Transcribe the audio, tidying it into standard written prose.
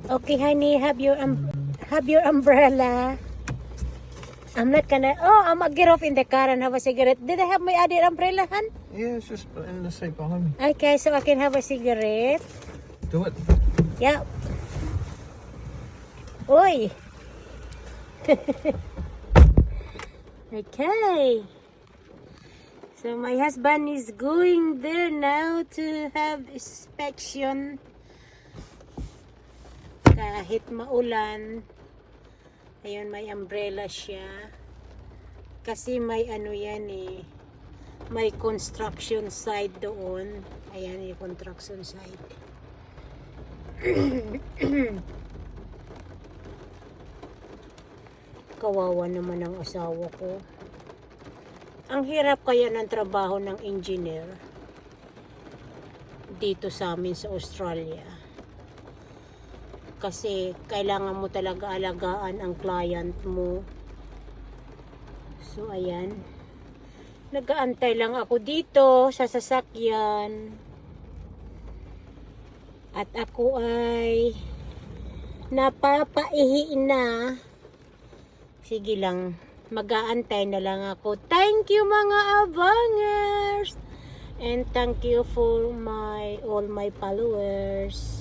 Okay, honey, have your umbrella. I'm not gonna. Oh, I'm gonna get off in the car and have a cigarette. Did I have my other umbrella, hun? Yeah, it's just in the seat behind me. Okay, so I can have a cigarette. Do it. Yeah. Oi. Okay. So my husband is going there now to have inspection. Kahit maulan, ayun, may umbrella siya. Kasi may ano yan eh, may construction site doon. Ayan yung construction site. Kawawa naman ang asawa ko. Ang hirap kaya ng trabaho ng engineer dito sa amin sa Australia. Kasi kailangan mo talaga alagaan ang client mo. So ayan. Nag-aantay lang ako dito sa sasakyan. At ako ay napapaihi na. Sige lang, mag-aantay na lang ako. Thank you mga abangers! And thank you for all my followers.